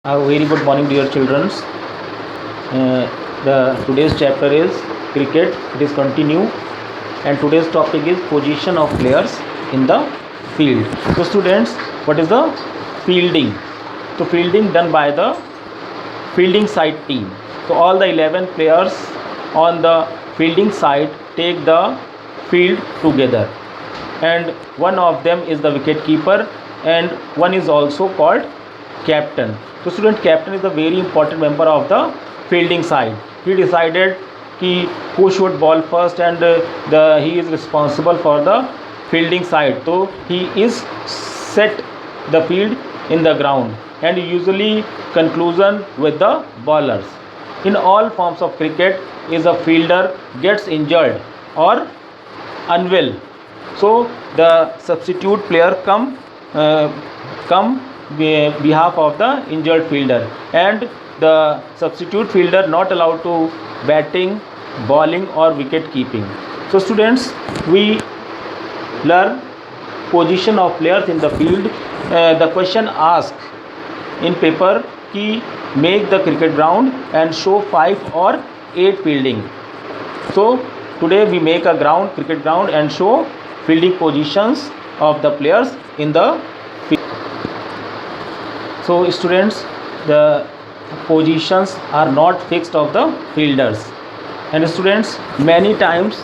A very good morning, dear children. The today's chapter is cricket. It is continue, and today's topic is position of players in the field. So, students, what is the fielding? So, fielding done by the fielding side team. So, all the 11 players on the fielding side take the field together, and one of them is the wicket keeper, and one is also called captain. So student, captain is a very important member of the fielding side. He decided who should ball first, and he is responsible for the fielding side. So he is set the field in the ground, and usually conclusion with the bowlers. In all forms of cricket, is a fielder gets injured or unwell, so the substitute player come behalf of the injured fielder, and the substitute fielder not allowed to batting, bowling or wicket keeping. So students, we learn position of players in the field. The question asked in paper ki make the cricket ground and show 5 or 8 fielding. So today we make a cricket ground and show fielding positions of the players in the field. So students, the positions are not fixed of the fielders, and students, many times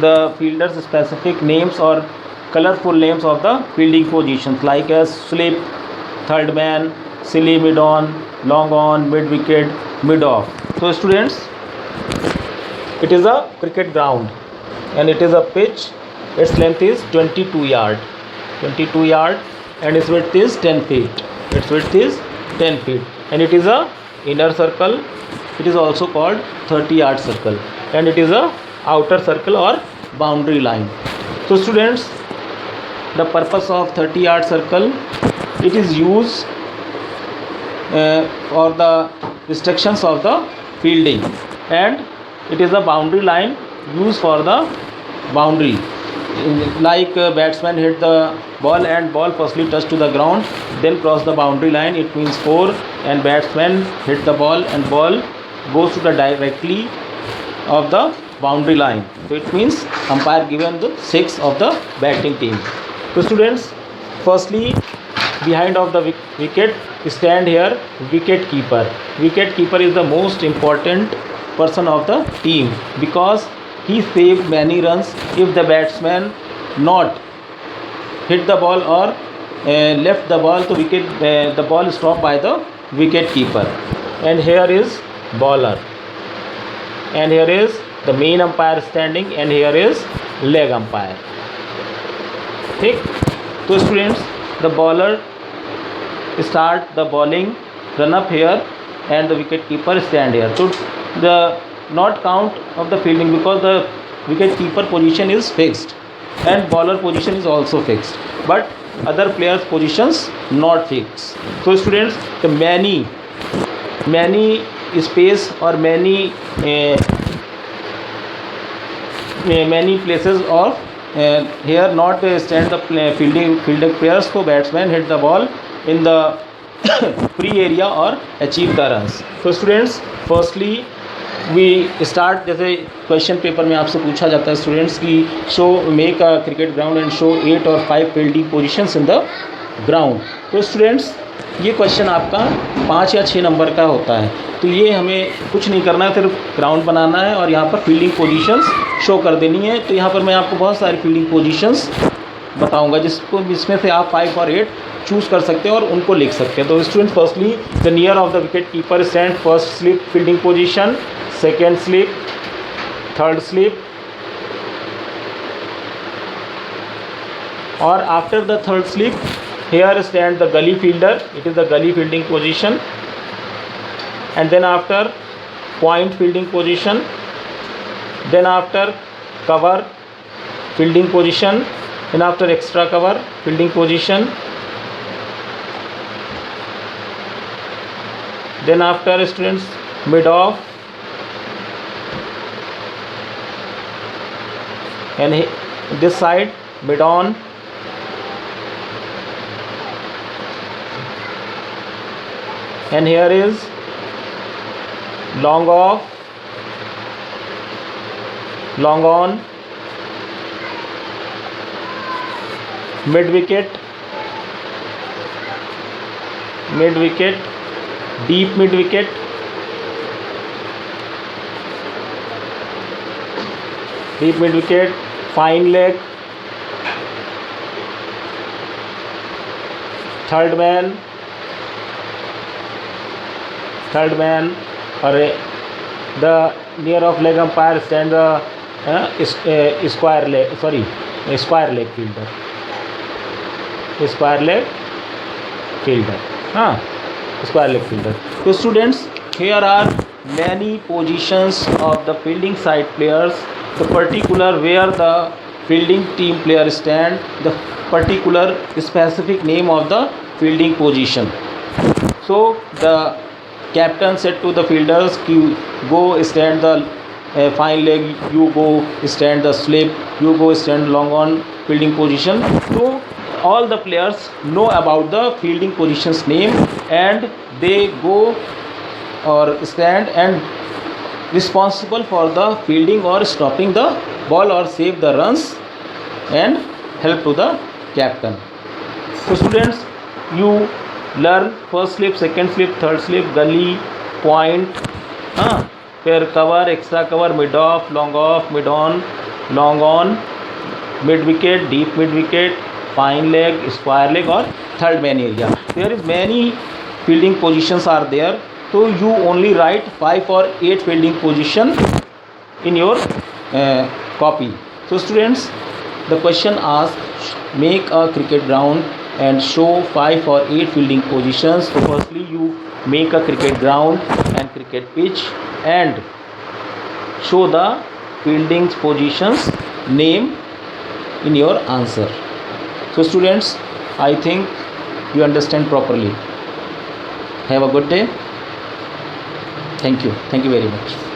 the fielders specific names or colorful names of the fielding positions like as slip, third man, silly mid on, long on, mid wicket, mid off. So students, it is a cricket ground and it is a pitch. Its length is 22 yard, and its width is 10 feet. And it is a inner circle. It is also called 30-yard circle, and it is a outer circle or boundary line. So students, the purpose of 30-yard circle, it is used for the restrictions of the fielding, and it is a boundary line used for the boundary. Like batsman hit the ball and ball firstly touch to the ground, then cross the boundary line, it means 4, and batsman hit the ball and ball goes to the directly of the boundary line, so it means umpire given the 6 of the batting team. So students, firstly behind of the wicket stand here wicket keeper. Wicket keeper is the most important person of the team because he saved many runs if the batsman not hit the ball or left the ball to wicket. The ball is stopped by the wicket keeper. And here is bowler, and here is the main umpire standing, and here is leg umpire. Okay. So students, the bowler start the bowling, run up here, and the wicket keeper stand here. So the not count of the fielding because the wicket keeper position is fixed and bowler position is also fixed, but other players positions not fixed. So students, the many space or many places of here not stand the fielding players, so batsman hit the ball in the free area or achieve the runs. So students, firstly we start, जैसे question paper में आपसे पूछा जाता है students की show make a cricket ground and show 8 और 5 fielding positions in the ground. तो students, ये क्वेश्चन आपका 5 या 6 नंबर का होता है, तो ये हमें कुछ नहीं करना है, सिर्फ ग्राउंड बनाना है और यहाँ पर फील्डिंग पोजीशंस शो कर देनी है. तो यहाँ पर मैं आपको बहुत सारी फील्डिंग पोजीशंस बताऊंगा जिसमें से आप 5 और 8 चूज़ कर सकते हैं और उनको लिख सकते हैं. तो student, firstly the near of the wicket keeper stand first slip fielding position, second slip, third slip, or after the third slip here stand the gully fielder. It is the gully fielding position, and then after point fielding position, then after cover fielding position, then after extra cover fielding position, then after students mid off, and this side mid on, and here is long off, long on, mid wicket, deep mid wicket, fine leg, third man, or the near of leg umpire stand the square leg fielder, square leg fielder. So students, here are many positions of the fielding side players, the particular where the fielding team player stand, the particular specific name of the fielding position. So the captain said to the fielders, you go stand the fine leg, you go stand the slip, you go stand long on fielding position. So all the players know about the fielding position's name, and they go or stand and responsible for the fielding or stopping the ball or save the runs and help to the captain. So students, you learn first slip, second slip, third slip, gully, point, pair cover, extra cover, mid off, mid on, long on, mid wicket, deep mid wicket, fine leg, square leg, or third man area. There is many fielding positions are there, so you only write 5 or 8 fielding position in your copy. So students, the question asks, make a cricket ground and show 5 or 8 fielding positions. So firstly, you make a cricket ground and cricket pitch and show the fielding positions name in your answer. So students, I think you understand properly. Have a good day. Thank you very much.